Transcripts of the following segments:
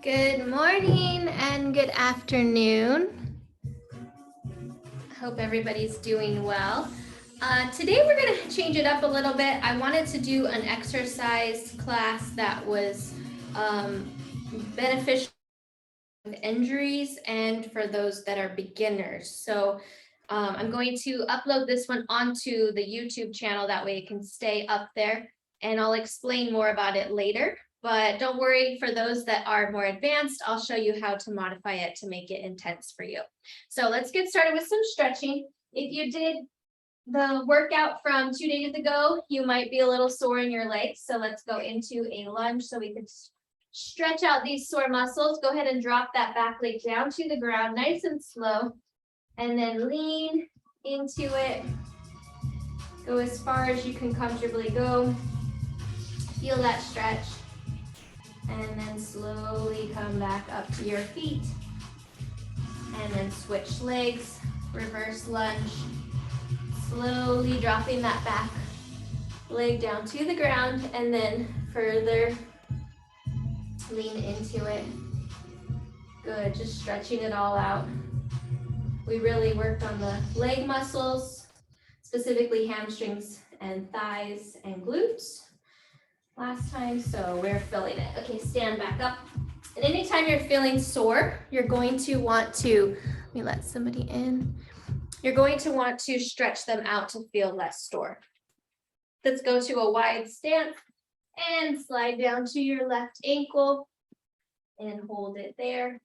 Good morning and good afternoon. Hope everybody's doing well. Today we're going to change it up a little bit. I wanted to do an exercise class that was beneficial with injuries and for those that are beginners. So I'm going to upload this one onto the YouTube channel. That way it can stay up there, and I'll explain more about it later. But don't worry, for those that are more advanced, I'll show you how to modify it to make it intense for you. So let's get started with some stretching. If you did the workout from 2 days ago, you might be a little sore in your legs. So let's go into a lunge so we can stretch out these sore muscles. Go ahead and drop that back leg down to the ground, nice and slow, and then lean into it. Go as far as you can comfortably go. Feel that stretch. And then slowly come back up to your feet. And then switch legs, reverse lunge. Slowly dropping that back leg down to the ground, and then further lean into it. Good, just stretching it all out. We really worked on the leg muscles, specifically hamstrings and thighs and glutes last time, so we're feeling it. Okay, stand back up. And anytime you're feeling sore, you're going to want to, let me let somebody in. You're going to want to stretch them out to feel less sore. Let's go to a wide stance and slide down to your left ankle and hold it there.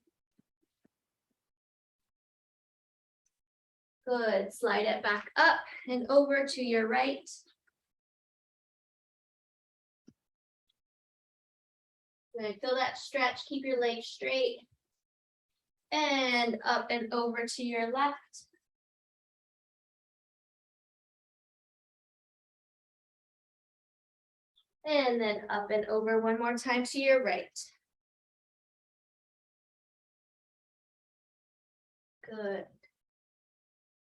Good, slide it back up and over to your right. Good, feel that stretch, keep your legs straight. And up and over to your left. And then up and over one more time to your right. Good.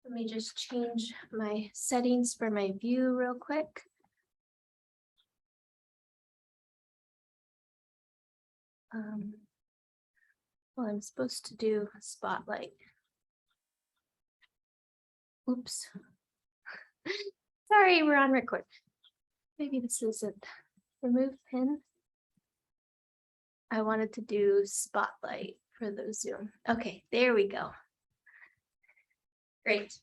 Let me just change my settings for my view real quick. Well, I'm supposed to do a spotlight. Oops. Sorry, we're on record. Maybe this isn't. Remove pin. I wanted to do spotlight for the Zoom. Okay, there we go. Great.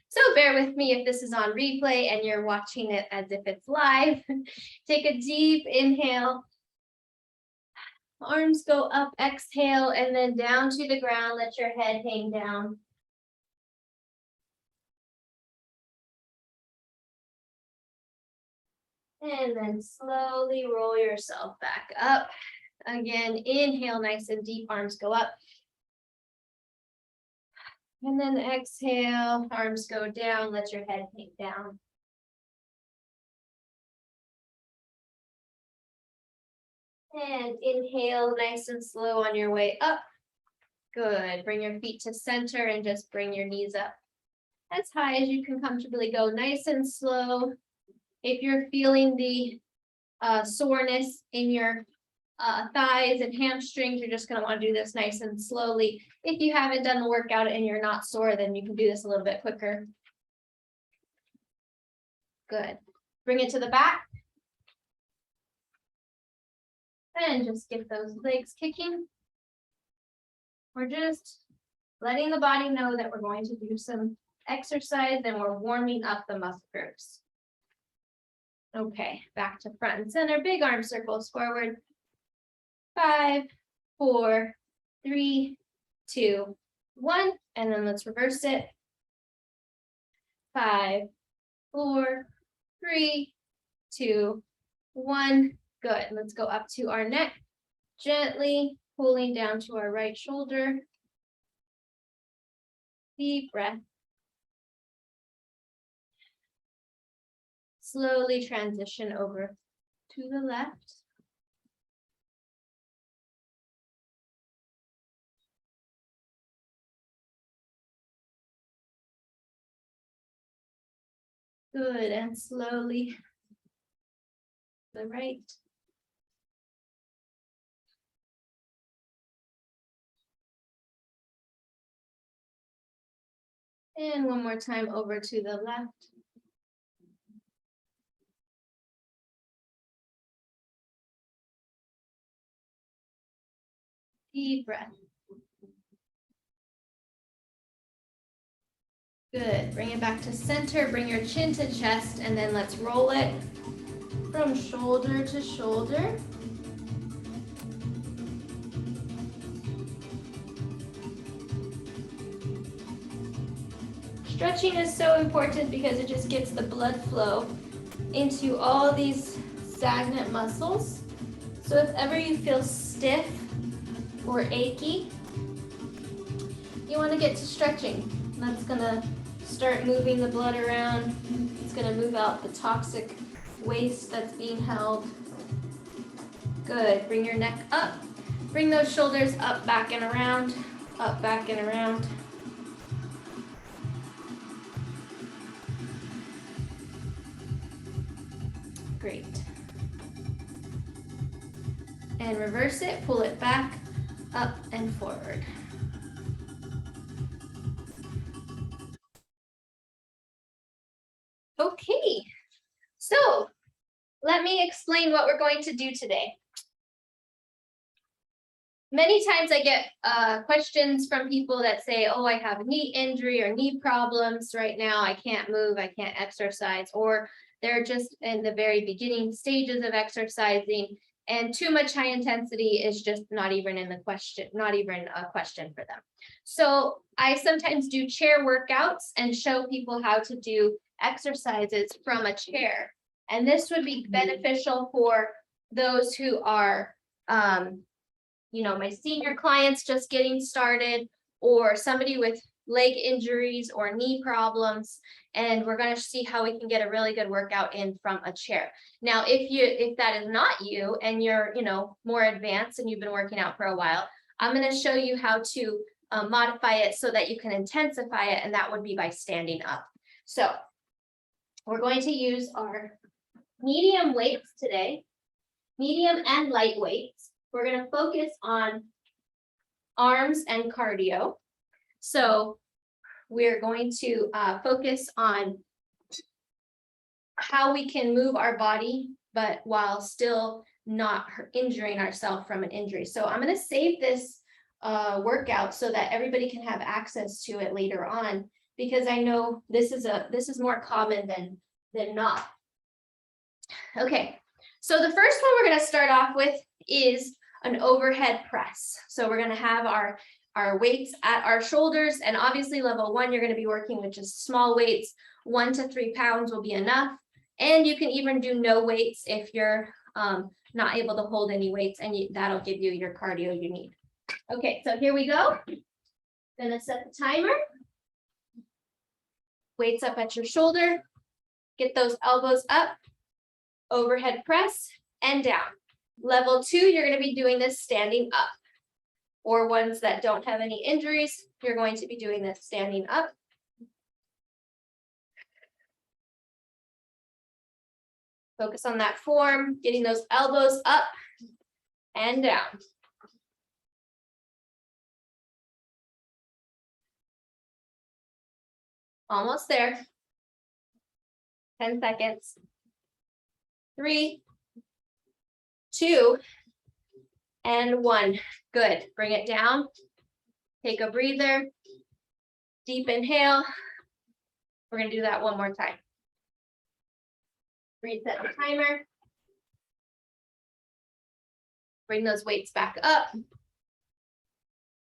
So bear with me if this is on replay and you're watching it as if it's live. Take a deep inhale. Arms go up, exhale, and then down to the ground. Let your head hang down. And then slowly roll yourself back up. Again, inhale nice and deep, arms go up. And then exhale, arms go down, let your head hang down. And inhale nice and slow on your way up. Good, bring your feet to center and just bring your knees up as high as you can comfortably go, nice and slow. If you're feeling the soreness in your thighs and hamstrings, you're just going to want to do this nice and slowly. If you haven't done the workout and you're not sore, then you can do this a little bit quicker. Good. Bring it to the back. And just get those legs kicking. We're just letting the body know that we're going to do some exercise and we're warming up the muscle groups. Okay, back to front and center. Big arm circles forward. 5, 4, 3, 2, 1. And then let's reverse it. 5, 4, 3, 2, 1. Good. Let's go up to our neck. Gently pulling down to our right shoulder. Deep breath. Slowly transition over to the left. Good, and slowly the right. And one more time over to the left. Deep breath. Good. Bring it back to center. Bring your chin to chest, and then let's roll it from shoulder to shoulder. Stretching is so important because it just gets the blood flow into all these stagnant muscles. So if ever you feel stiff or achy, you want to get to stretching. That's gonna start moving the blood around. It's gonna move out the toxic waste that's being held. Good. Bring your neck up. Bring those shoulders up, back and around, up, back and around. Great. And reverse it, pull it back, up and forward. Okay, so let me explain what we're going to do today. Many times I get questions from people that say, oh, I have a knee injury or knee problems right now. I can't move, I can't exercise, or they're just in the very beginning stages of exercising and too much high intensity is just not even in the question, not even a question for them. So I sometimes do chair workouts and show people how to do exercises from a chair. And this would be beneficial for those who are, my senior clients just getting started, or somebody with leg injuries or knee problems. And we're going to see how we can get a really good workout in from a chair. Now, if that is not you and you're, more advanced and you've been working out for a while, I'm going to show you how to modify it so that you can intensify it. And that would be by standing up. So we're going to use our medium weights today, medium and light weights. We're going to focus on arms and cardio. So we're going to focus on how we can move our body, but while still not injuring ourselves from an injury. So I'm going to save this workout so that everybody can have access to it later on, because I know this is more common than not. Okay, so the first one we're going to start off with is an overhead press. So we're going to have our weights at our shoulders, and obviously level 1, you're going to be working with just small weights. 1 to 3 pounds will be enough. And you can even do no weights if you're not able to hold any weights, and that'll give you your cardio you need. Okay, so here we go. Gonna set the timer. Weights up at your shoulder. Get those elbows up. Overhead press and down. Level 2, you're going to be doing this standing up. Or ones that don't have any injuries, you're going to be doing this standing up. Focus on that form, getting those elbows up and down. Almost there. 10 seconds. 3, 2, and 1. Good. Bring it down. Take a breather. Deep inhale. We're going to do that one more time. Reset the timer. Bring those weights back up.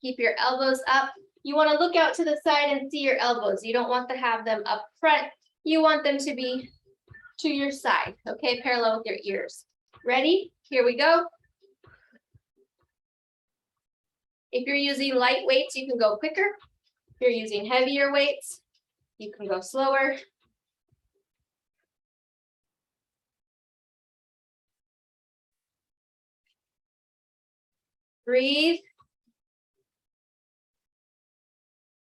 Keep your elbows up. You want to look out to the side and see your elbows. You don't want to have them up front. You want them to be to your side, okay? Parallel with your ears. Ready? Here we go. If you're using light weights, you can go quicker. If you're using heavier weights, you can go slower. Breathe.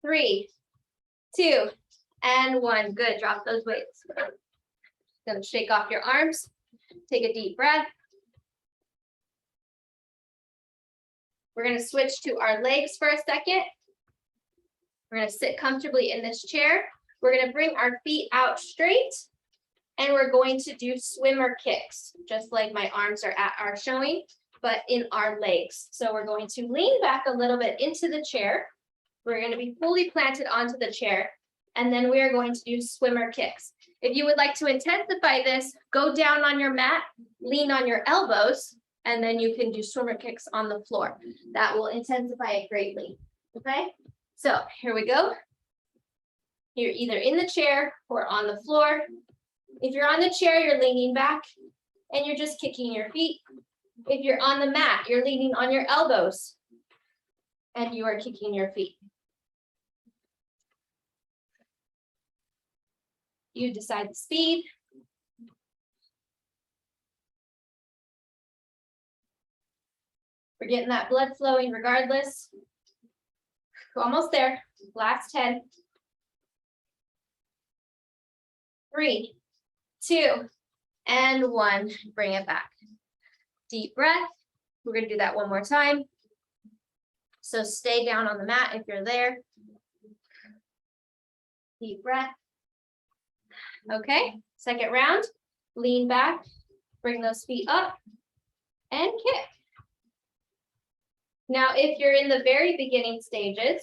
3, 2, and 1. Good. Drop those weights. Gonna shake off your arms. Take a deep breath. We're going to switch to our legs for a second. We're gonna sit comfortably in this chair. We're gonna bring our feet out straight, and we're going to do swimmer kicks, just like my arms are showing, but in our legs. So we're going to lean back a little bit into the chair. We're gonna be fully planted onto the chair, and then we are going to do swimmer kicks. If you would like to intensify this, go down on your mat, lean on your elbows, and then you can do swimmer kicks on the floor. That will intensify it greatly, okay? So here we go. You're either in the chair or on the floor. If you're on the chair, you're leaning back and you're just kicking your feet. If you're on the mat, you're leaning on your elbows and you are kicking your feet. You decide the speed. We're getting that blood flowing regardless. Almost there. Last 10. 3, 2, and 1. Bring it back. Deep breath. We're going to do that one more time. So stay down on the mat if you're there. Deep breath. Okay, second round. Lean back. Bring those feet up and kick. Now, if you're in the very beginning stages,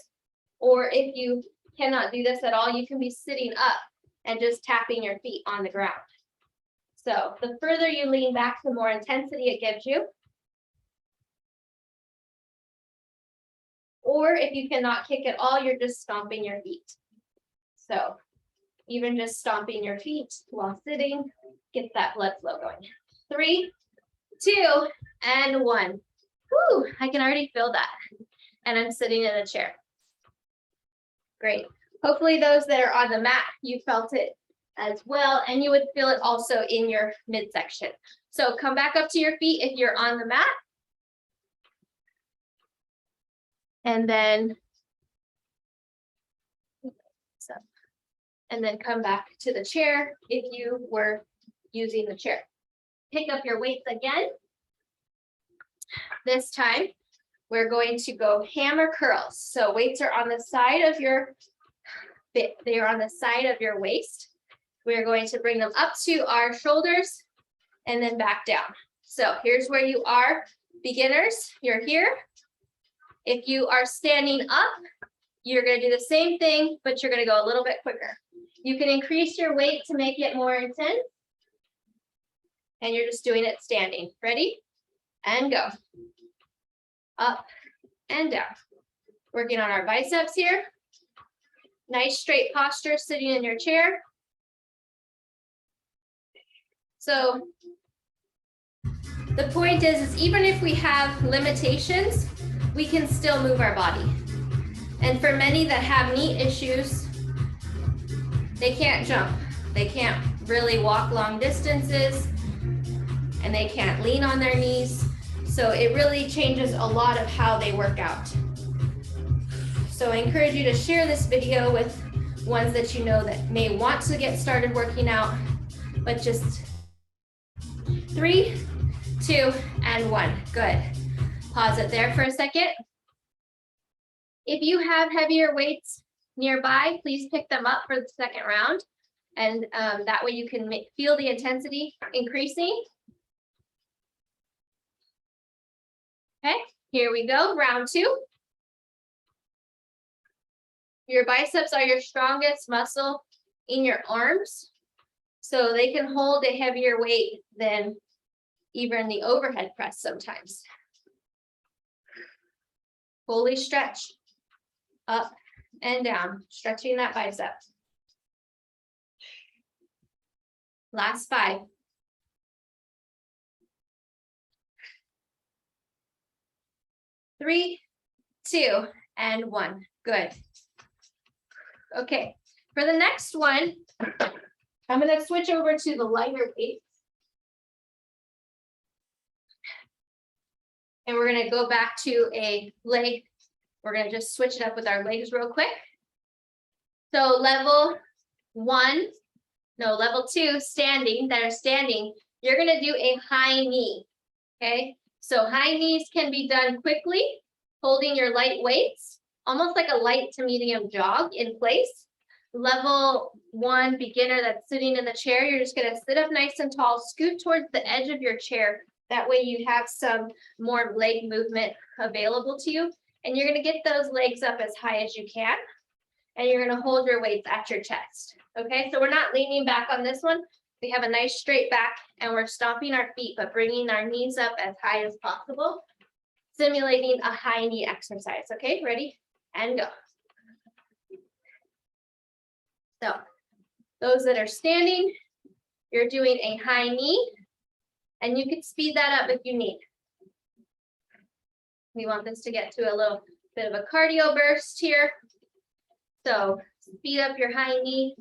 or if you cannot do this at all, you can be sitting up and just tapping your feet on the ground. So the further you lean back, the more intensity it gives you. Or if you cannot kick at all, you're just stomping your feet. So even just stomping your feet while sitting gets that blood flow going. 3, 2, and 1. Whew, I can already feel that. And I'm sitting in a chair. Great. Hopefully those that are on the mat, you felt it as well, and you would feel it also in your midsection. So come back up to your feet if you're on the mat. And then come back to the chair if you were using the chair. Pick up your weights again. This time, we're going to go hammer curls. So weights are on the side of your they are on the side of your waist. We're going to bring them up to our shoulders and then back down. So here's where you are, beginners, you're here. If you are standing up, you're going to do the same thing, but you're going to go a little bit quicker. You can increase your weight to make it more intense. And you're just doing it standing. Ready? And go. Up and down. Working on our biceps here. Nice straight posture sitting in your chair. So the point is even if we have limitations, we can still move our body. And for many that have knee issues, they can't jump. They can't really walk long distances, and they can't lean on their knees. So it really changes a lot of how they work out. So I encourage you to share this video with ones that you know that may want to get started working out, but just 3, 2, and 1. Good. Pause it there for a second. If you have heavier weights nearby, please pick them up for the second round. And that way you can feel the intensity increasing. Okay, here we go, round 2. Your biceps are your strongest muscle in your arms, so they can hold a heavier weight than even the overhead press sometimes. Fully stretch, up and down, stretching that bicep. Last 5. 3, 2, and 1. Good. Okay, for the next one, I'm going to switch over to the lighter weights. And we're going to go back to a leg. We're going to just switch it up with our legs real quick. So level 2, standing, that are standing, you're going to do a high knee. Okay, so high knees can be done quickly, holding your light weights almost like a light to medium jog in place. Level 1 beginner that's sitting in the chair, you're just gonna sit up nice and tall, scoot towards the edge of your chair. That way you have some more leg movement available to you. And you're gonna get those legs up as high as you can. And you're gonna hold your weights at your chest. Okay, so we're not leaning back on this one. We have a nice straight back and we're stomping our feet, but bringing our knees up as high as possible, simulating a high knee exercise. Okay, ready? And go. So those that are standing, you're doing a high knee, and you can speed that up if you need. We want this to get to a little bit of a cardio burst here. So speed up your high knee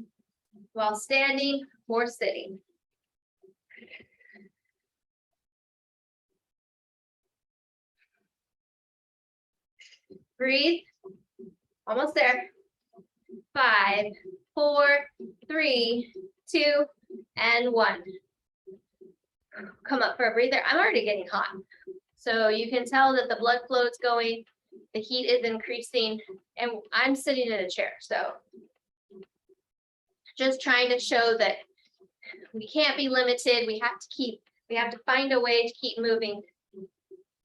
while standing or sitting. Breathe. Almost there. 5, 4, 3, 2, and 1. Come up for a breather. I'm already getting hot. So you can tell that the blood flow is going, the heat is increasing, and I'm sitting in a chair. So just trying to show that we can't be limited. We have to find a way to keep moving,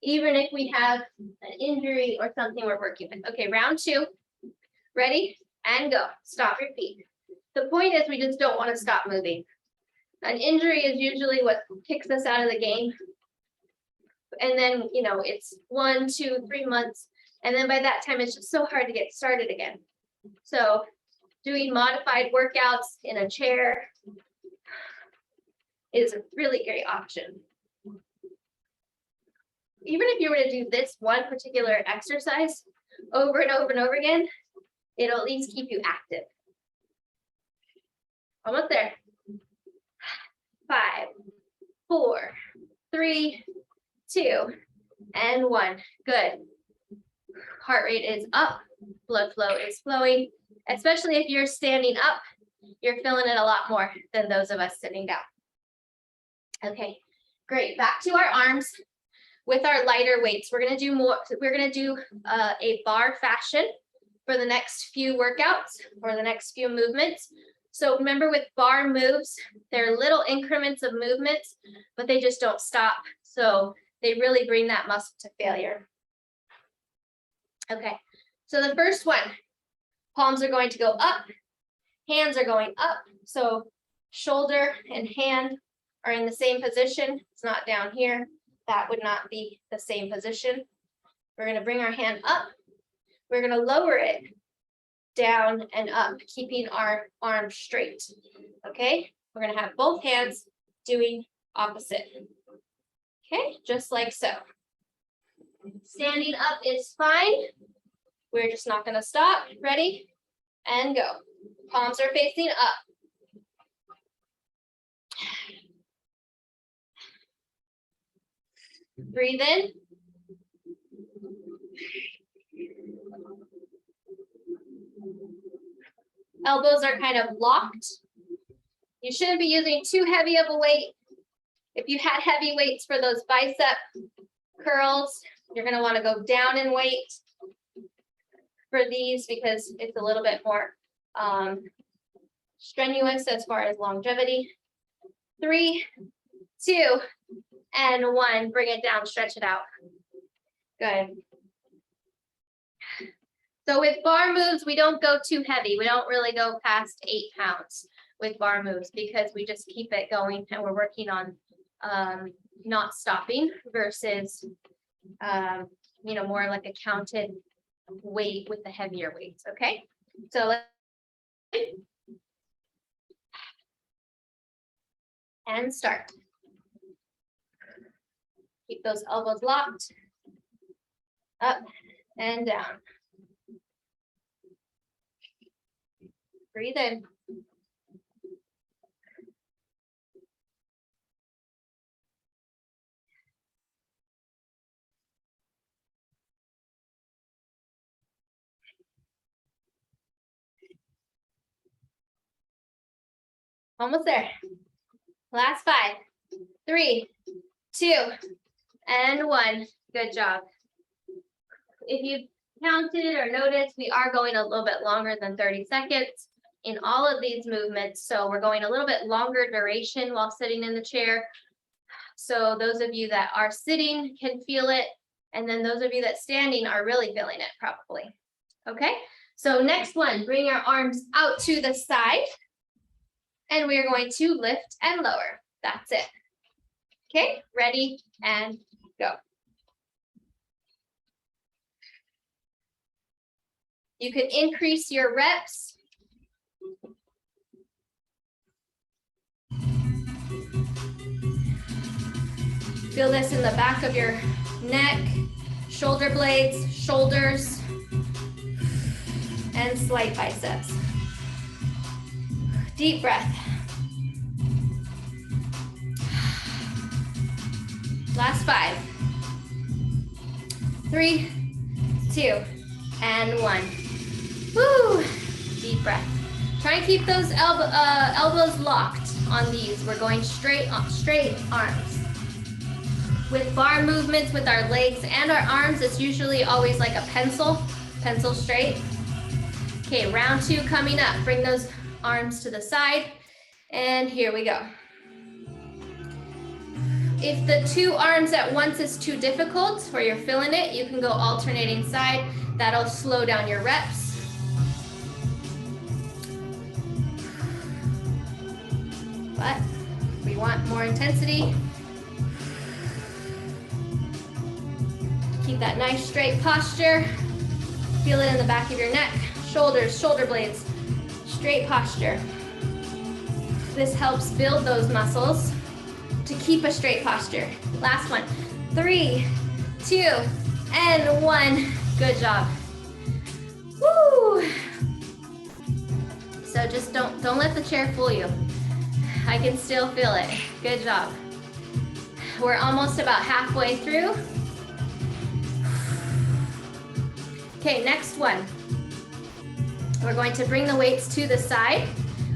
even if we have an injury or something we're working with. Okay, round 2. Ready? And go. Stop your feet. The point is we just don't want to stop moving. An injury is usually what kicks us out of the game. And then, it's 1, 2, 3 months. And then by that time, it's just so hard to get started again. So doing modified workouts in a chair is a really great option. Even if you were to do this one particular exercise over and over and over again, it'll at least keep you active. Almost there. 5, 4, 3, 2, and 1. Good. Heart rate is up. Blood flow is flowing. Especially if you're standing up, you're feeling it a lot more than those of us sitting down. Okay, great. Back to our arms with our lighter weights. We're gonna do a bar fashion for the next few workouts or the next few movements. So remember, with bar moves, they're little increments of movements, but they just don't stop. So they really bring that muscle to failure. Okay, so the first one, palms are going to go up, hands are going up. So shoulder and hand are in the same position. It's not down here. That would not be the same position. We're going to bring our hand up. We're going to lower it down and up, keeping our arms straight. Okay, we're going to have both hands doing opposite. Okay, just like so. Standing up is fine. We're just not going to stop. Ready? And go. Palms are facing up. Breathe in. Elbows are kind of locked. You shouldn't be using too heavy of a weight. If you had heavy weights for those bicep curls, you're going to want to go down in weight for these because it's a little bit more strenuous as far as longevity. 3, 2, and 1. Bring it down, stretch it out. Good. So with bar moves, we don't go too heavy. We don't really go past 8 pounds with bar moves because we just keep it going and we're working on not stopping versus, more like a counted weight with the heavier weights. Okay, so and start. Keep those elbows locked, up and down. Breathe in. Almost there. Last 5, 3, 2, and 1. Good job. If you counted or noticed, we are going a little bit longer than 30 seconds in all of these movements. So we're going a little bit longer duration while sitting in the chair. So those of you that are sitting can feel it. And then those of you that standing are really feeling it probably. Okay, so next one, bring our arms out to the side. And we are going to lift and lower. That's it. Okay, ready and go. You can increase your reps. Feel this in the back of your neck, shoulder blades, shoulders, and slight biceps. Deep breath. Last 5, 3, 2, and 1. Woo! Deep breath. Try and keep those elbows locked on these. We're going straight arms. With bar movements with our legs and our arms, it's usually always like a pencil straight. Okay, round 2 coming up. Bring those arms to the side, and here we go. If the 2 arms at once is too difficult or you're feeling it, you can go alternating side. That'll slow down your reps. But we want more intensity. Keep that nice straight posture. Feel it in the back of your neck, shoulders, shoulder blades, straight posture. This helps build those muscles to keep a straight posture. Last one, 3, 2, and 1. Good job. Woo! So just don't let the chair fool you. I can still feel it. Good job. We're almost about halfway through. Okay, next one. We're going to bring the weights to the side.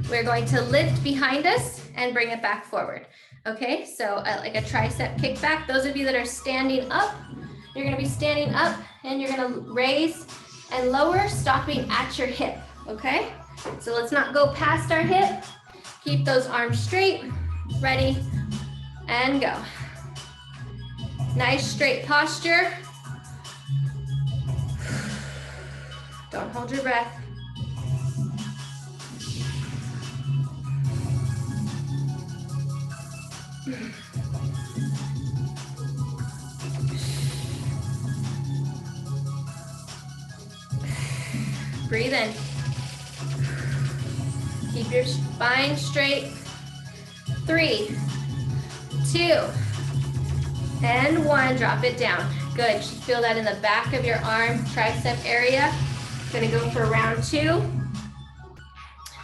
We're going to lift behind us and bring it back forward. Okay, so like a tricep kickback. Those of you that are standing up, you're gonna be standing up and you're gonna raise and lower, stopping at your hip, okay? So let's not go past our hip. Keep those arms straight, ready, and go. Nice straight posture. Don't hold your breath. Breathe in. Keep your spine straight. 3, 2, and 1. Drop it down. Good. Just feel that in the back of your arm, tricep area. Gonna go for round 2.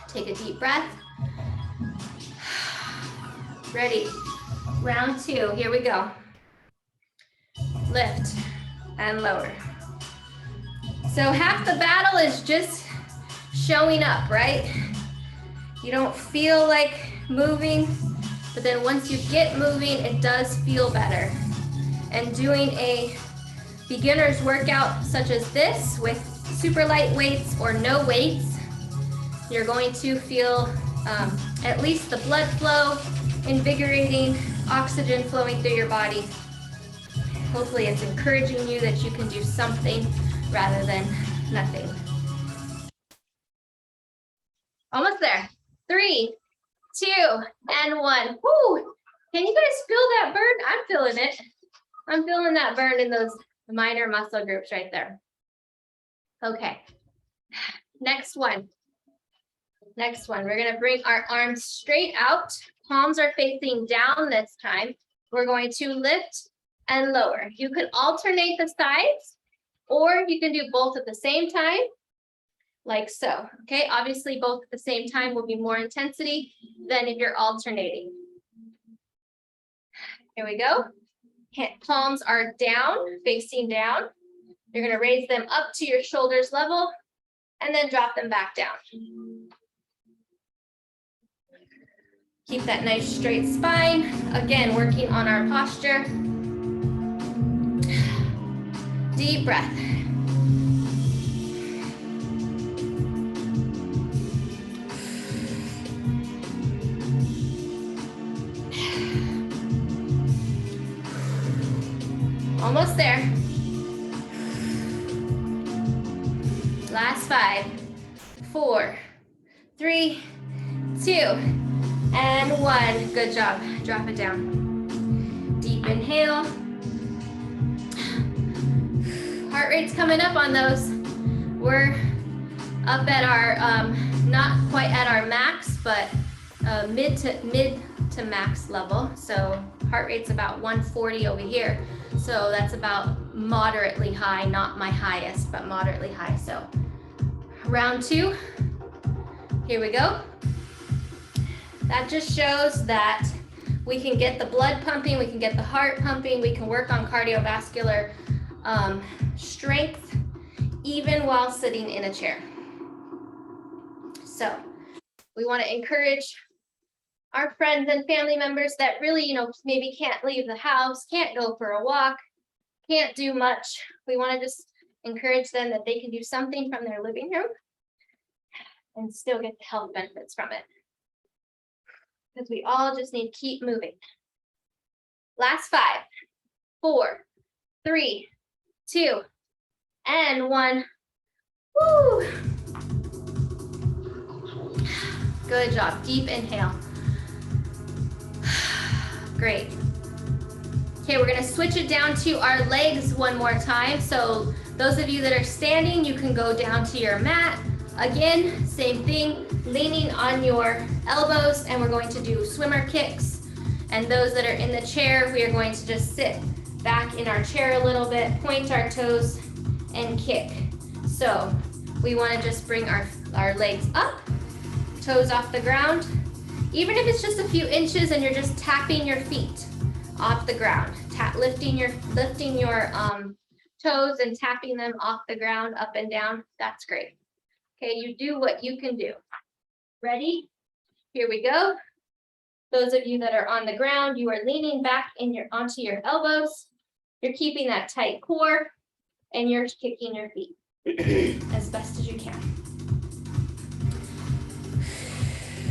Take a deep breath. Ready. Round 2. Here we go. Lift and lower. So half the battle is just showing up, right? You don't feel like moving, but then once you get moving, it does feel better. And doing a beginner's workout such as this with super light weights or no weights, you're going to feel at least the blood flow, invigorating, oxygen flowing through your body. Hopefully it's encouraging you that you can do something rather than nothing. Almost there. 3, 2, and 1. Woo! Can you guys feel that burn? I'm feeling it. I'm feeling that burn in those minor muscle groups right there. Okay. Next one. Next one. We're going to bring our arms straight out. Palms are facing down this time. We're going to lift and lower. You can alternate the sides, or you can do both at the same time, like so. Okay, obviously both at the same time will be more intensity than if you're alternating. Here we go. Palms are down, facing down. You're going to raise them up to your shoulders level and then drop them back down. Keep that nice straight spine. Again, working on our posture. Deep breath. Almost there. Last 5, 4, 3, 2, and 1. Good job. Drop it down. Deep inhale. Heart rate's coming up on those. We're up at our, not quite at our max, but mid to max level. So heart rate's about 140 over here. So that's about moderately high, not my highest, but moderately high. So round 2, here we go. That just shows that we can get the blood pumping, we can get the heart pumping, we can work on cardiovascular strength, even while sitting in a chair. So we want to encourage our friends and family members that really, maybe can't leave the house, can't go for a walk, can't do much. We want to just encourage them that they can do something from their living room and still get the health benefits from it. Because we all just need to keep moving. Last 5, 4, 3, 2, and 1. Woo! Good job. Deep inhale. Great. Okay, we're gonna switch it down to our legs one more time. So those of you that are standing, you can go down to your mat. Again, same thing, leaning on your elbows, and we're going to do swimmer kicks. And those that are in the chair, we are going to just sit back in our chair a little bit, point our toes, and kick. So we wanna just bring our legs up, toes off the ground. Even if it's just a few inches and you're just tapping your feet off the ground, lifting your toes and tapping them off the ground, up and down, that's great. Okay, you do what you can do. Ready? Here we go. Those of you that are on the ground, you are leaning back onto your elbows. You're keeping that tight core, and you're kicking your feet as best as you can.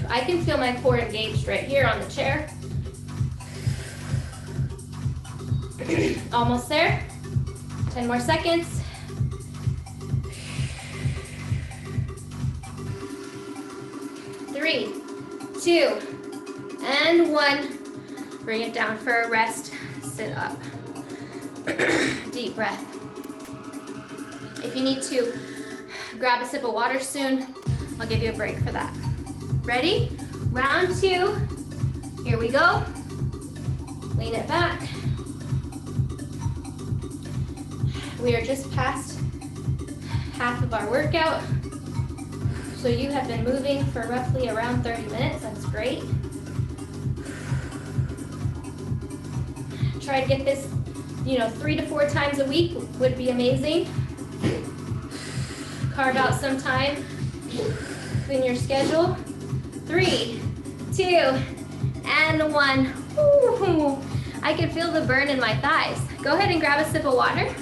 I can feel my core engaged right here on the chair. Almost there. 10 more seconds. 3, 2, and 1. Bring it down for a rest. Sit up. Deep breath. If you need to grab a sip of water soon, I'll give you a break for that. Ready? Round 2. Here we go. Lean it back. We are just past half of our workout. So you have been moving for roughly around 30 minutes. That's great. Try to get this, 3 to 4 times a week would be amazing. Carve out some time in your schedule. 3, 2, and 1. Ooh, I can feel the burn in my thighs. Go ahead and grab a sip of water.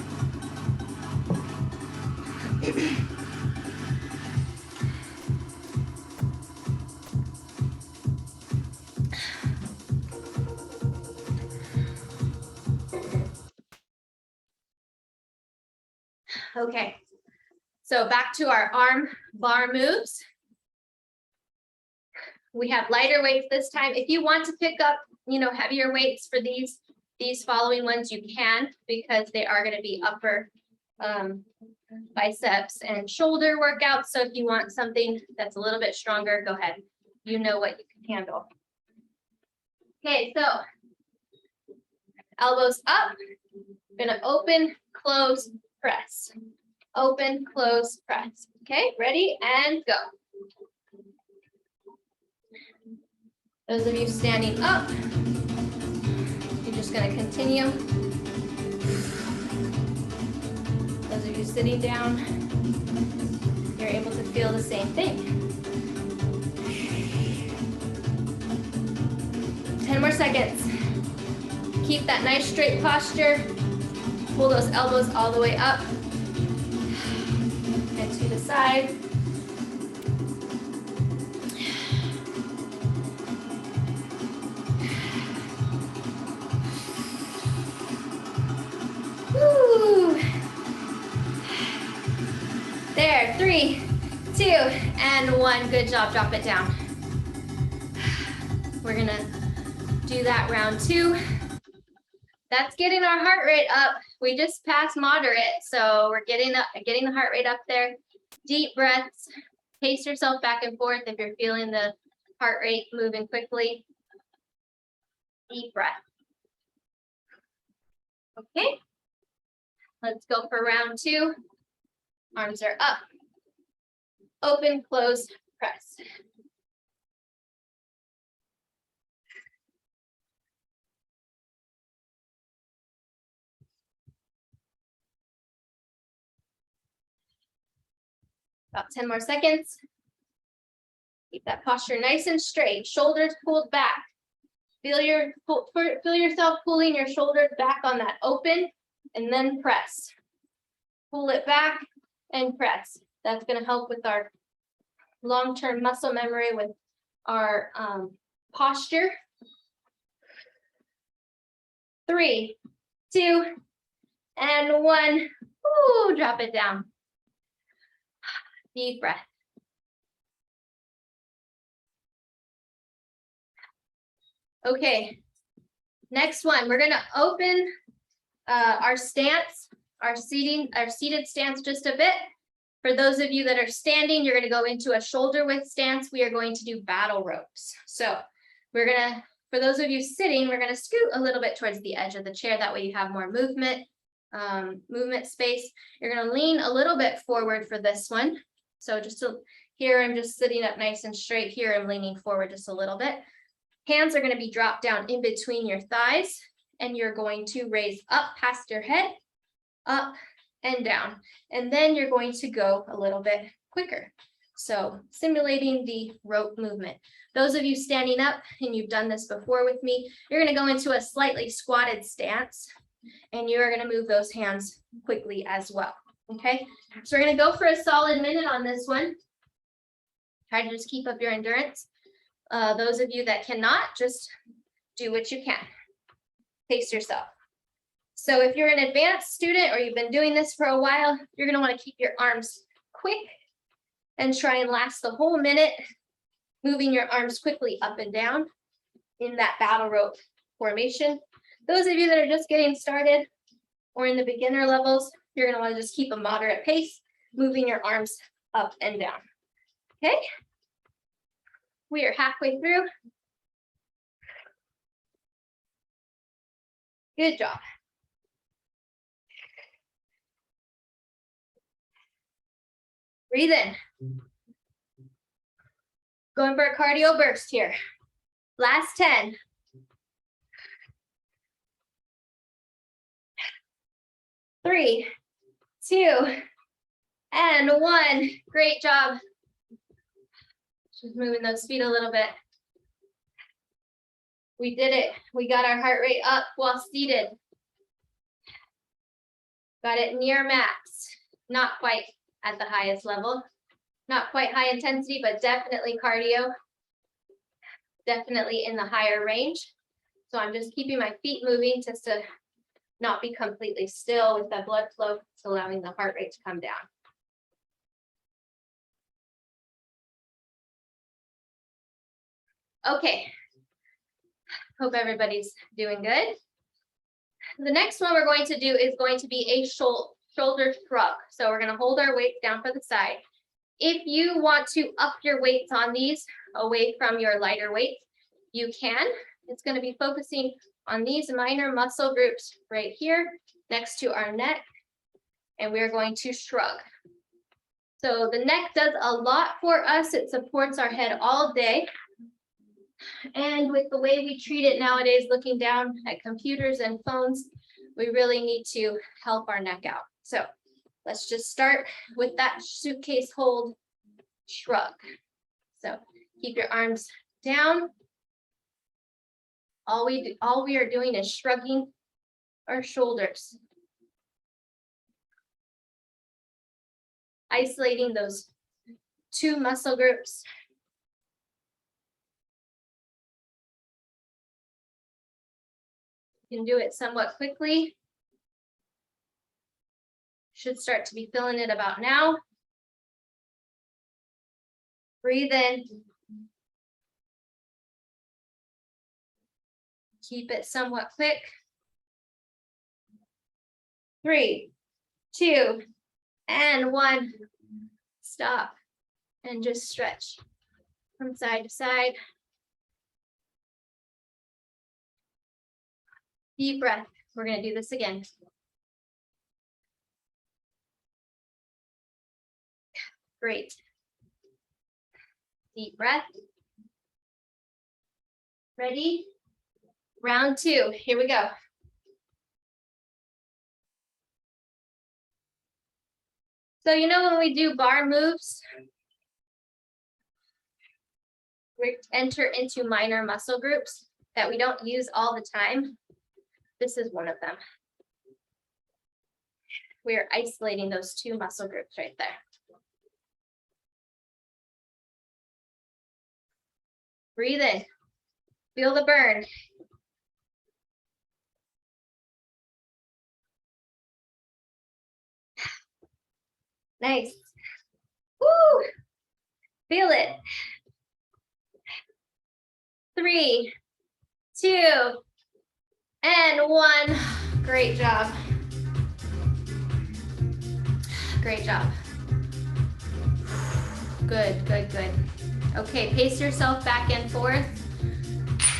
Okay, so back to our arm bar moves. We have lighter weights this time. If you want to pick up, heavier weights for these following ones, you can, because they are going to be upper biceps and shoulder workouts. So if you want something that's a little bit stronger, go ahead. You know what you can handle. Okay, so elbows up. We're going to open, close, press. Open, close, press. Okay, ready, and go. Those of you standing up, you're just going to continue. Those of you sitting down, you're able to feel the same thing. 10 more seconds. Keep that nice straight posture. Pull those elbows all the way up and to the side. there. 3, 2, and 1. Good job. Drop it down. We're gonna do that round 2. That's getting our heart rate up. We just passed moderate, so we're getting the heart rate up there. Deep breaths. Pace yourself back and forth if you're feeling the heart rate moving quickly. Deep breath. Okay. Let's go for round 2. Arms are up. Open, close, press. About 10 more seconds. Keep that posture nice and straight. Shoulders pulled back. Feel yourself pulling your shoulders back on that open, and then press. Pull it back and press. That's going to help with our long-term muscle memory, with our posture. 3, 2, and 1. Ooh, drop it down. Deep breath. Okay, next one, we're gonna open our stance, our seated stance just a bit. For those of you that are standing, you're gonna go into a shoulder width stance. We are going to do battle ropes. So we're gonna, for those of you sitting, we're gonna scoot a little bit towards the edge of the chair. That way you have more movement space. You're gonna lean a little bit forward for this one. So here I'm just sitting up nice and straight. Here I'm leaning forward just a little bit. Hands are going to be dropped down in between your thighs, and you're going to raise up past your head, up and down. And then you're going to go a little bit quicker. So simulating the rope movement. Those of you standing up, and you've done this before with me, you're going to go into a slightly squatted stance, and you're going to move those hands quickly as well. Okay, so we're going to go for a solid minute on this one. Try to just keep up your endurance. Those of you that cannot, just do what you can. Pace yourself. So if you're an advanced student or you've been doing this for a while, you're going to want to keep your arms quick and try and last the whole minute, moving your arms quickly up and down in that battle rope formation. Those of you that are just getting started or in the beginner levels, you're going to want to just keep a moderate pace, moving your arms up and down. Okay? We are halfway through. Good job. Breathe in. Going for a cardio burst here. Last 10. 3, 2, and 1. Great job. Just moving those feet a little bit. We did it. We got our heart rate up while seated. Got it near max. Not quite at the highest level. Not quite high intensity, but definitely cardio. Definitely in the higher range. So I'm just keeping my feet moving just to not be completely still with the blood flow. It's allowing the heart rate to come down. Okay. Hope everybody's doing good. The next one we're going to do is going to be a shoulder shrug. So we're going to hold our weight down for the side. If you want to up your weights on these away from your lighter weights, you can. It's going to be focusing on these minor muscle groups right here next to our neck, and we're going to shrug. So the neck does a lot for us. It supports our head all day. And with the way we treat it nowadays, looking down at computers and phones, we really need to help our neck out. So let's just start with that suitcase hold shrug. So keep your arms down. All we are doing is shrugging our shoulders. Isolating those two muscle groups. You can do it somewhat quickly. Should start to be feeling it about now. Breathe in. Keep it somewhat quick. 3, 2, and 1. Stop and just stretch from side to side. Deep breath. We're going to do this again. Great. Deep breath. Ready? Round 2. Here we go. So you know when we do bar moves, we enter into minor muscle groups that we don't use all the time. This is one of them. We are isolating those 2 muscle groups right there. Breathe in. Feel the burn. Nice. Woo! Feel it. 3, 2, and 1. Great job. Great job. Good, good, good. Okay, pace yourself back and forth.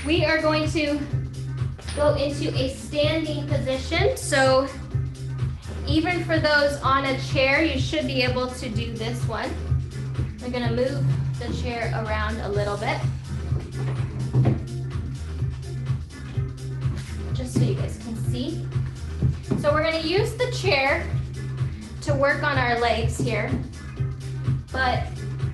We are going to go into a standing position. So even for those on a chair, you should be able to do this one. We're gonna move the chair around a little bit. Just so you guys can see. So we're gonna use the chair to work on our legs here, but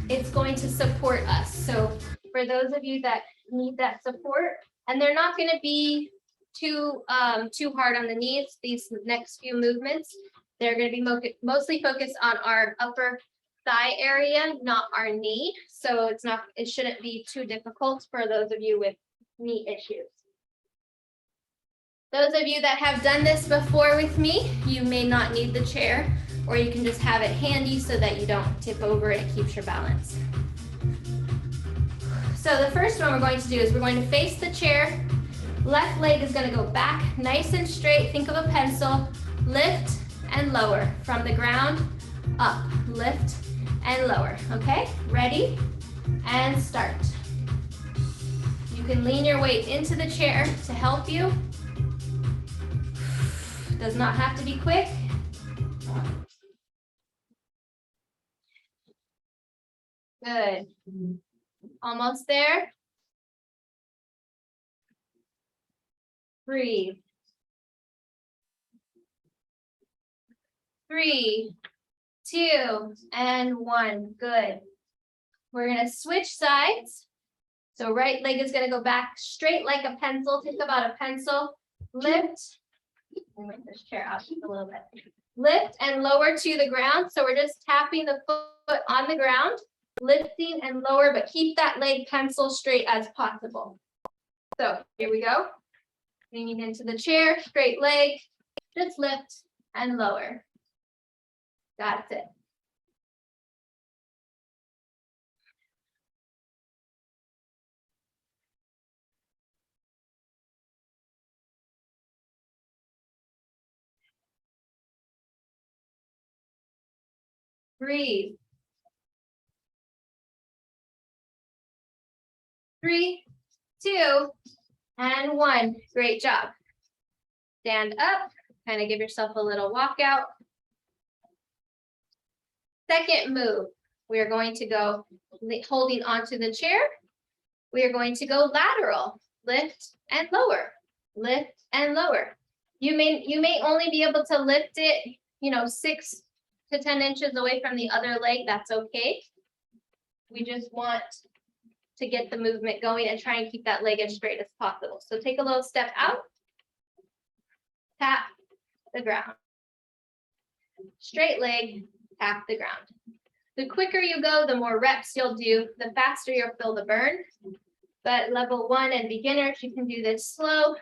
it's going to support us. So for those of you that need that support, and they're not gonna be too hard on the knees, these next few movements, they're gonna be mostly focused on our upper thigh area, not our knee. So it shouldn't be too difficult for those of you with knee issues. Those of you that have done this before with me, you may not need the chair, or you can just have it handy so that you don't tip over and it keeps your balance. So the first one we're going to do is we're going to face the chair. Left leg is going to go back nice and straight. Think of a pencil. Lift and lower from the ground up. Lift and lower. Okay, ready? And start. You can lean your weight into the chair to help you. Does not have to be quick. Good. Almost there. Breathe. 3, 2, and 1. Good. We're going to switch sides. So right leg is going to go back straight like a pencil. Think about a pencil. Lift. Move this chair out just a little bit. Lift and lower to the ground. So we're just tapping the foot on the ground, lifting and lower, but keep that leg pencil straight as possible. So here we go. Leaning into the chair, straight leg, just lift and lower. That's it. Breathe. 3, 2, and 1. Great job. Stand up, kind of give yourself a little walkout. Second move, we are going to go holding onto the chair. We are going to go lateral, lift and lower, lift and lower. You may only be able to lift it, 6 to 10 inches away from the other leg. That's okay. We just want to get the movement going and try and keep that leg as straight as possible. So take a little step out, tap the ground. Straight leg, tap the ground. The quicker you go, the more reps you'll do, the faster you'll feel the burn. But level 1 and beginners, you can do this slow,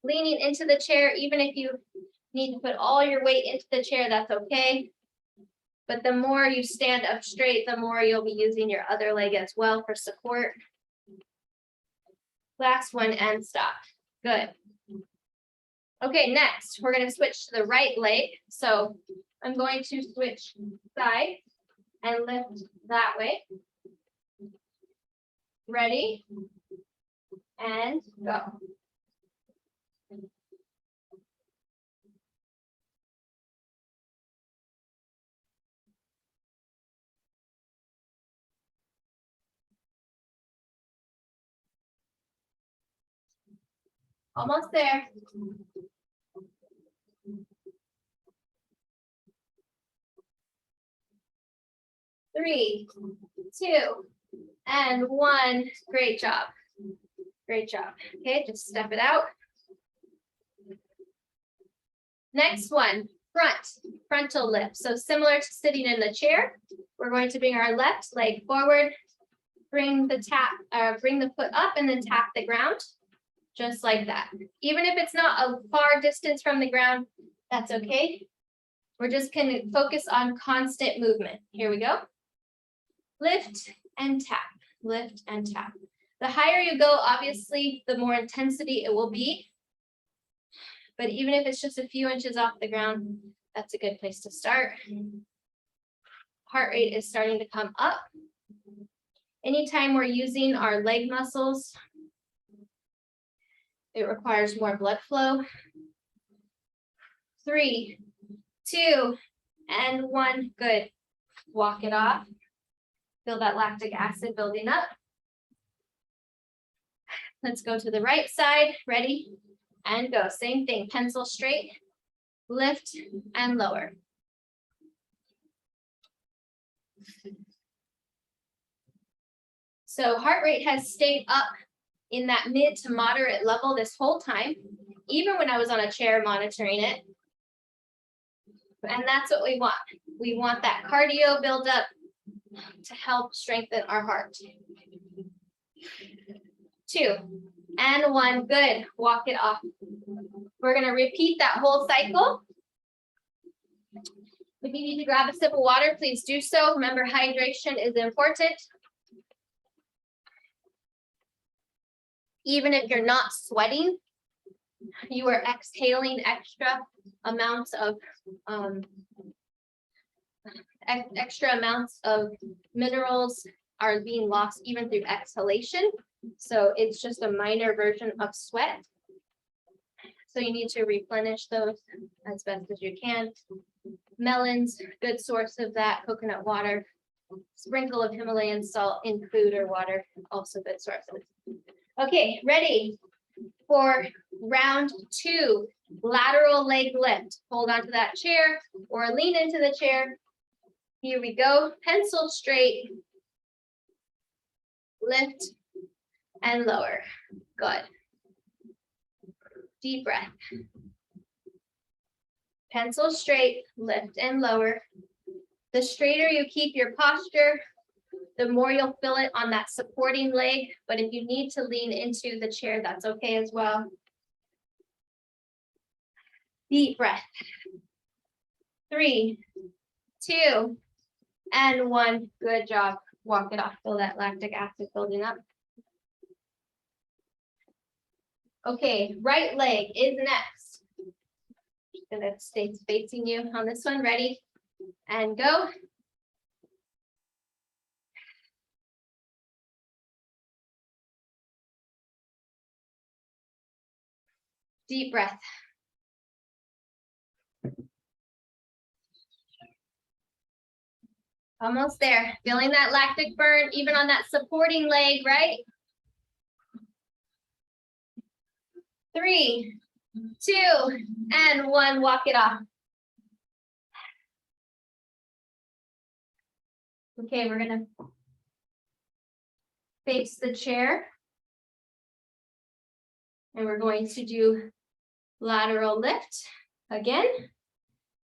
leaning into the chair. Even if you need to put all your weight into the chair, that's okay. But the more you stand up straight, the more you'll be using your other leg as well for support. Last one and stop. Good. Okay, next, we're going to switch to the right leg. So I'm going to switch side and lift that way. Ready? And go. Almost there. Three, two, and one. Great job. Great job. Okay, just step it out. Next one, frontal lift. So similar to sitting in the chair, we're going to bring our left leg forward, bring the foot up and then tap the ground, just like that. Even if it's not a far distance from the ground, that's okay. We're just going to focus on constant movement. Here we go. Lift and tap, lift and tap. The higher you go, obviously, the more intensity it will be. But even if it's just a few inches off the ground, that's a good place to start. Heart rate is starting to come up. Anytime we're using our leg muscles, it requires more blood flow. 3, 2, and 1. Good. Walk it off. Feel that lactic acid building up. Let's go to the right side. Ready? And go. Same thing. Pencil straight. Lift and lower. So heart rate has stayed up in that mid to moderate level this whole time, even when I was on a chair monitoring it. And that's what we want. We want that cardio buildup to help strengthen our heart. 2 and 1. Good. Walk it off. We're going to repeat that whole cycle. If you need to grab a sip of water, please do so. Remember, hydration is important. Even if you're not sweating, you are exhaling extra amounts of minerals are being lost even through exhalation. So it's just a minor version of sweat. So you need to replenish those as best as you can. Melons, good source of that. Coconut water, sprinkle of Himalayan salt in food or water, also good sources. Okay, ready for round 2, lateral leg lift. Hold on to that chair or lean into the chair. Here we go, pencil straight, lift and lower. Good. Deep breath. Pencil straight, lift and lower. The straighter you keep your posture, the more you'll feel it on that supporting leg. But if you need to lean into the chair, that's okay as well. Deep breath. 3, 2, and 1. Good job. Walk it off. Feel that lactic acid building up. Okay, right leg is next. Just gonna stay facing you on this one. Ready? And go. Deep breath. Almost there. Feeling that lactic burn even on that supporting leg, right? 3, 2, and 1. Walk it off. Okay, we're gonna face the chair. And we're going to do lateral lift. Again,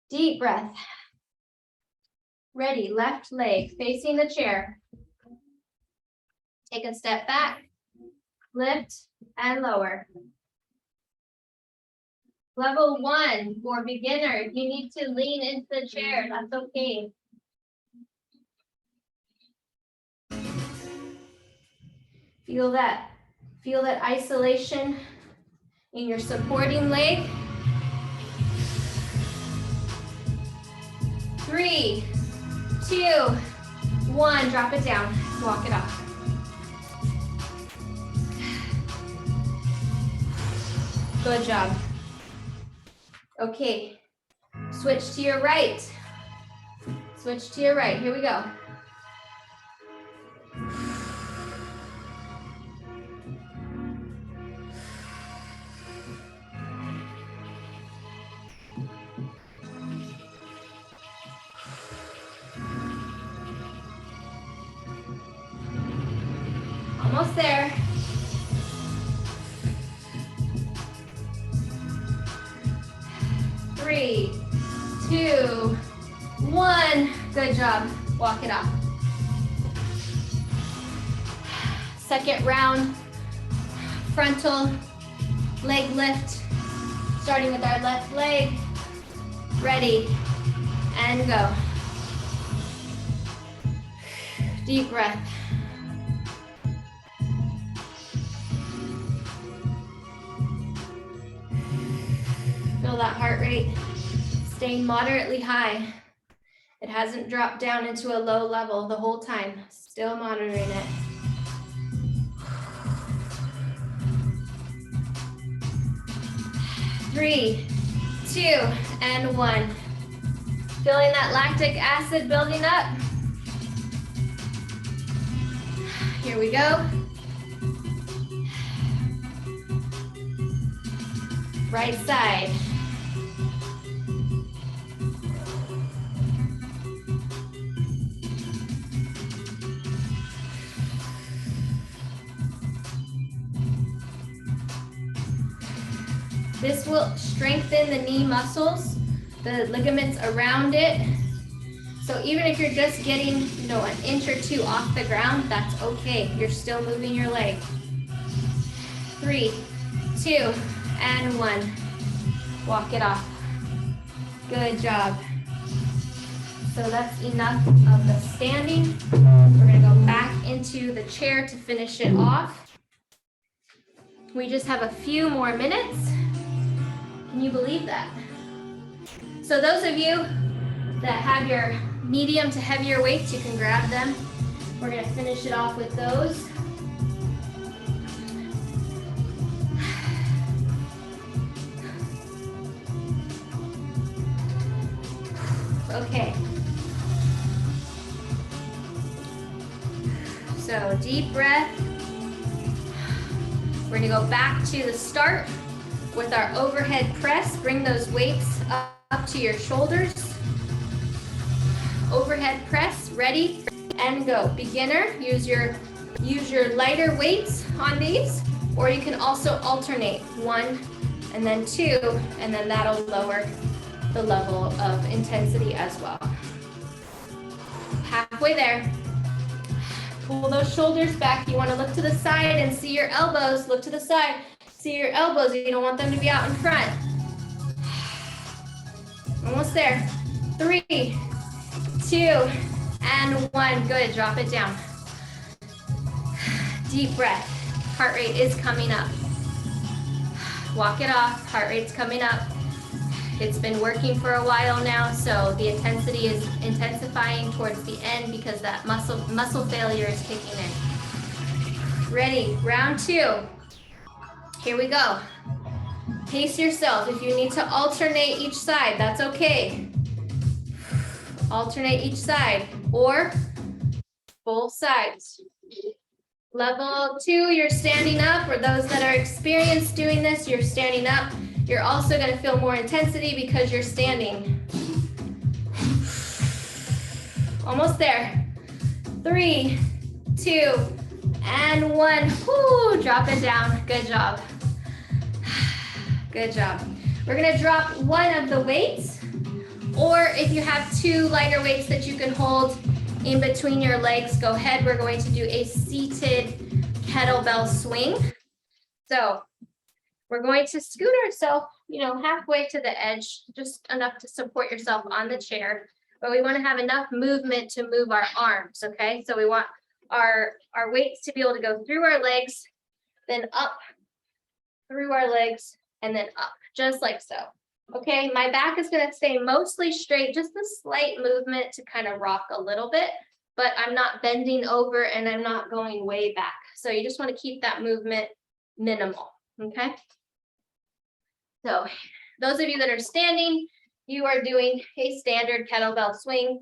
deep breath. Ready, left leg facing the chair. Take a step back, lift and lower. Level 1 for beginner. If you need to lean into the chair, that's okay. Feel that isolation in your supporting leg. 3, 2, 1, drop it down, walk it off. Good job. Okay, switch to your right. Switch to your right, here we go. Almost there. Three, 2, 1. Good job. Walk it off. Second round, frontal leg lift, starting with our left leg. Ready, and go. Deep breath. Feel that heart rate staying moderately high. It hasn't dropped down into a low level the whole time. Still monitoring it. Three, 2, and 1. Feeling that lactic acid building up. Here we go. Right side. This will strengthen the knee muscles, the ligaments around it. So even if you're just getting, an inch or 2 off the ground, that's okay. You're still moving your leg. 3, 2, and 1. Walk it off. Good job. So that's enough of the standing. We're gonna go back into the chair to finish it off. We just have a few more minutes. Can you believe that? So those of you that have your medium to heavier weights, you can grab them. We're gonna finish it off with those. Okay. So deep breath. We're gonna go back to the start with our overhead press. Bring those weights up to your shoulders. Overhead press, ready, and go. Beginner, use your lighter weights on these, or you can also alternate 1 and then 2, and then that'll lower the level of intensity as well. Halfway there. Pull those shoulders back. You want to look to the side and see your elbows. Look to the side. See your elbows. You don't want them to be out in front. Almost there. 3, 2, and 1. Good. Drop it down. Deep breath. Heart rate is coming up. Walk it off. Heart rate's coming up. It's been working for a while now, so the intensity is intensifying towards the end because that muscle failure is kicking in. Ready, round 2. Here we go. Pace yourself. If you need to alternate each side, that's okay. Alternate each side or both sides. Level 2, you're standing up. For those that are experienced doing this, you're standing up. You're also going to feel more intensity because you're standing. Almost there. 3, 2, and 1. Whoo, drop it down. Good job. Good job. We're going to drop one of the weights, or if you have 2 lighter weights that you can hold in between your legs, go ahead. We're going to do a seated kettlebell swing. So we're going to scoot ourselves, halfway to the edge, just enough to support yourself on the chair. But we want to have enough movement to move our arms, okay? So we want our weights to be able to go through our legs, then up through our legs, and then up, just like so. Okay, my back is going to stay mostly straight, just a slight movement to kind of rock a little bit, but I'm not bending over and I'm not going way back. So you just want to keep that movement minimal, okay? So those of you that are standing, you are doing a standard kettlebell swing.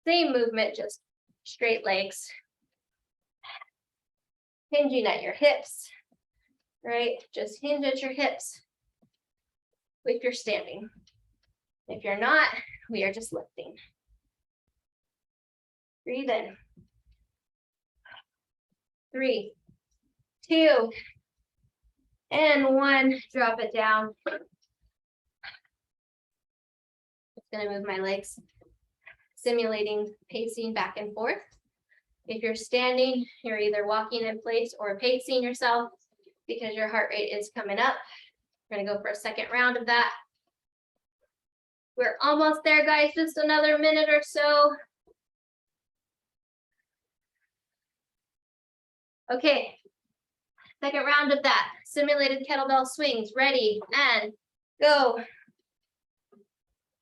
Same movement, just straight legs. Hinging at your hips, right? Just hinge at your hips if you're standing. If you're not, we are just lifting. Breathe in. 3, 2, and 1. Drop it down. Just gonna move my legs, simulating pacing back and forth. If you're standing, you're either walking in place or pacing yourself because your heart rate is coming up. We're gonna go for a second round of that. We're almost there, guys, just another minute or so. Okay, second round of that. Simulated kettlebell swings, ready, and go.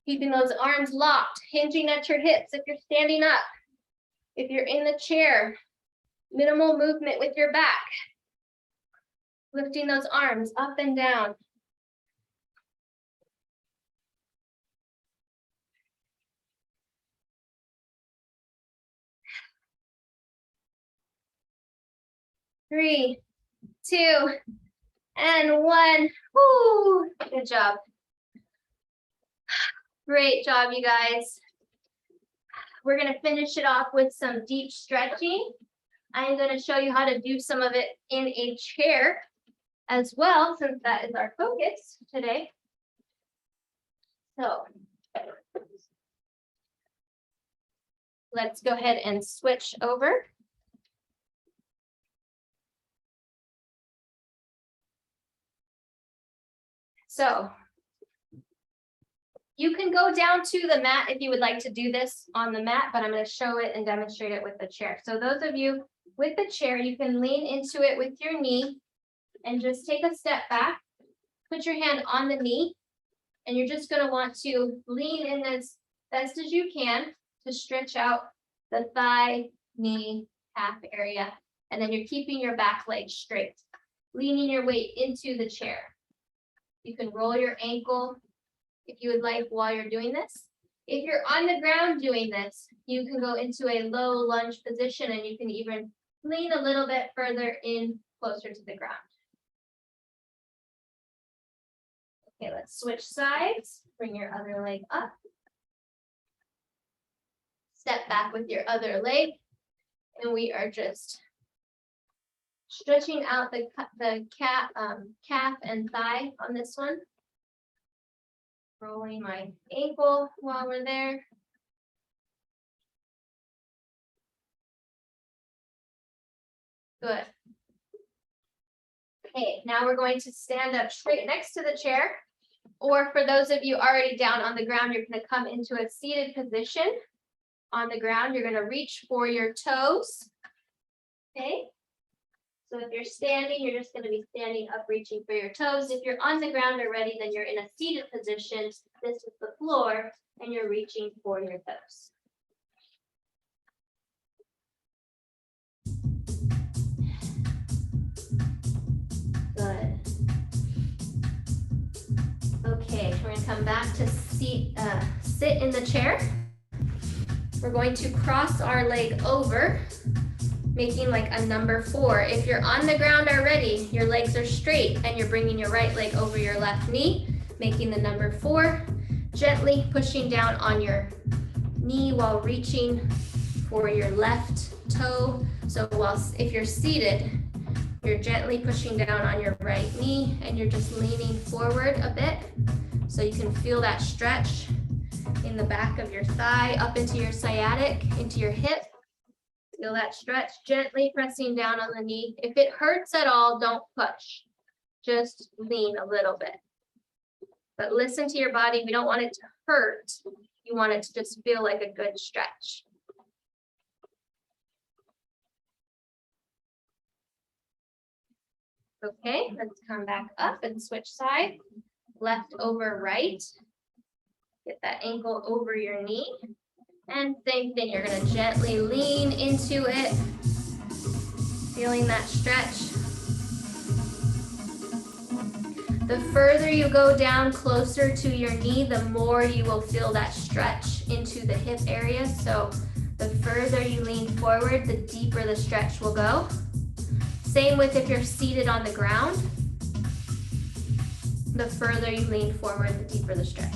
Keeping those arms locked, hinging at your hips if you're standing up. If you're in the chair, minimal movement with your back. Lifting those arms up and down. Three, 2, and 1. Woo! Good job. Great job, you guys. We're going to finish it off with some deep stretching. I'm going to show you how to do some of it in a chair as well, since that is our focus today. So let's go ahead and switch over. So you can go down to the mat if you would like to do this on the mat, but I'm going to show it and demonstrate it with the chair. So those of you with the chair, you can lean into it with your knee and just take a step back. Put your hand on the knee, and you're just going to want to lean in as best as you can to stretch out the thigh, knee, calf area, and then you're keeping your back leg straight, leaning your weight into the chair. You can roll your ankle if you would like while you're doing this. If you're on the ground doing this, you can go into a low lunge position and you can even lean a little bit further in closer to the ground. Okay, let's switch sides. Bring your other leg up. Step back with your other leg. And we are just stretching out the calf and thigh on this one. Rolling my ankle while we're there. Good. Okay, now we're going to stand up straight next to the chair. Or for those of you already down on the ground, you're going to come into a seated position on the ground. You're going to reach for your toes. Okay. So if you're standing, you're just going to be standing up, reaching for your toes. If you're on the ground already, then you're in a seated position. This is the floor, and you're reaching for your toes. Good. Okay, we're going to come back to sit in the chair. We're going to cross our leg over, making like a number 4. If you're on the ground already, your legs are straight and you're bringing your right leg over your left knee, making the number 4, gently pushing down on your knee while reaching for your left toe. So if you're seated, you're gently pushing down on your right knee and you're just leaning forward a bit so you can feel that stretch in the back of your thigh, up into your sciatic, into your hip. Feel that stretch, gently pressing down on the knee. If it hurts at all, don't push. Just lean a little bit. But listen to your body. We don't want it to hurt. You want it to just feel like a good stretch. Okay, let's come back up and switch side. Left over right. Get that ankle over your knee. And same thing, you're gonna gently lean into it. Feeling that stretch. The further you go down closer to your knee, the more you will feel that stretch into the hip area. So the further you lean forward, the deeper the stretch will go. Same with if you're seated on the ground. The further you lean forward, the deeper the stretch.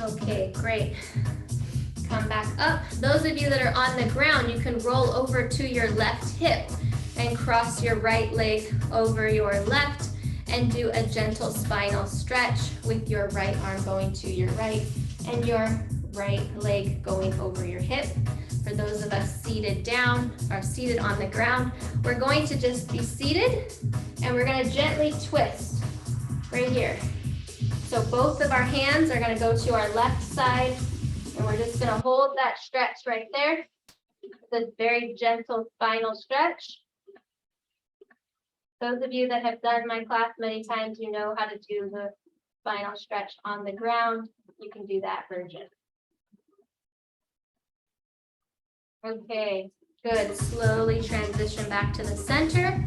Okay, great. Come back up. Those of you that are on the ground, you can roll over to your left hip and cross your right leg over your left and do a gentle spinal stretch with your right arm going to your right and your right leg going over your hip. For those of us seated down or seated on the ground, we're going to just be seated and we're going to gently twist right here. So both of our hands are going to go to our left side and we're just going to hold that stretch right there. It's a very gentle spinal stretch. Those of you that have done my class many times, you know how to do the spinal stretch on the ground. You can do that version. Okay, good. Slowly transition back to the center.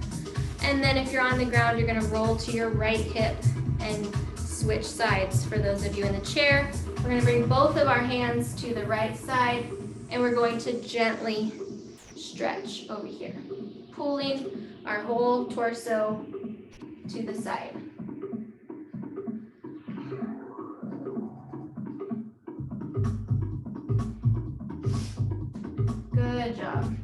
And then if you're on the ground, you're going to roll to your right hip and switch sides. For those of you in the chair, we're going to bring both of our hands to the right side and we're going to gently stretch over here, pulling our whole torso to the side. Good job.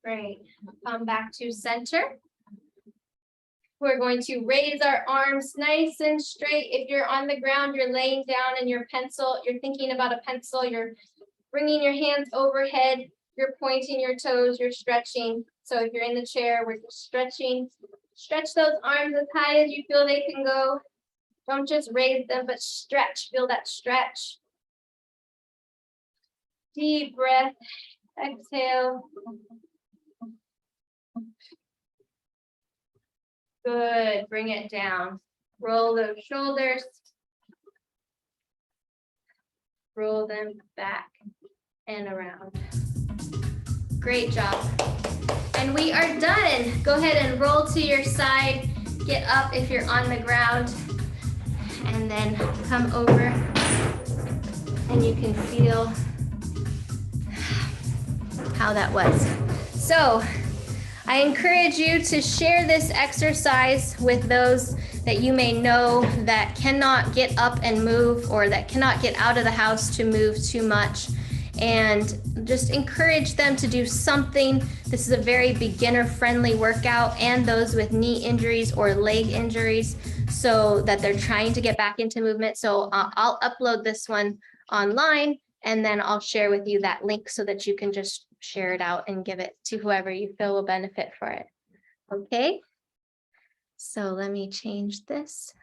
Great. Come back to center. We're going to raise our arms nice and straight. If you're on the ground, you're laying down and your pencil, you're thinking about a pencil, you're bringing your hands overhead, you're pointing your toes, you're stretching. So if you're in the chair, we're just stretching. Stretch those arms as high as you feel they can go. Don't just raise them, but stretch. Feel that stretch. Deep breath. Exhale. Good. Bring it down. Roll those shoulders. Roll them back and around. Great job. And we are done. Go ahead and roll to your side. Get up if you're on the ground. And then come over and you can feel how that was. So I encourage you to share this exercise with those that you may know that cannot get up and move or that cannot get out of the house to move too much. And just encourage them to do something. This is a very beginner-friendly workout, and those with knee injuries or leg injuries, so that they're trying to get back into movement. So I'll upload this one online, and then I'll share with you that link so that you can just share it out and give it to whoever you feel will benefit for it. Okay, so let me change this.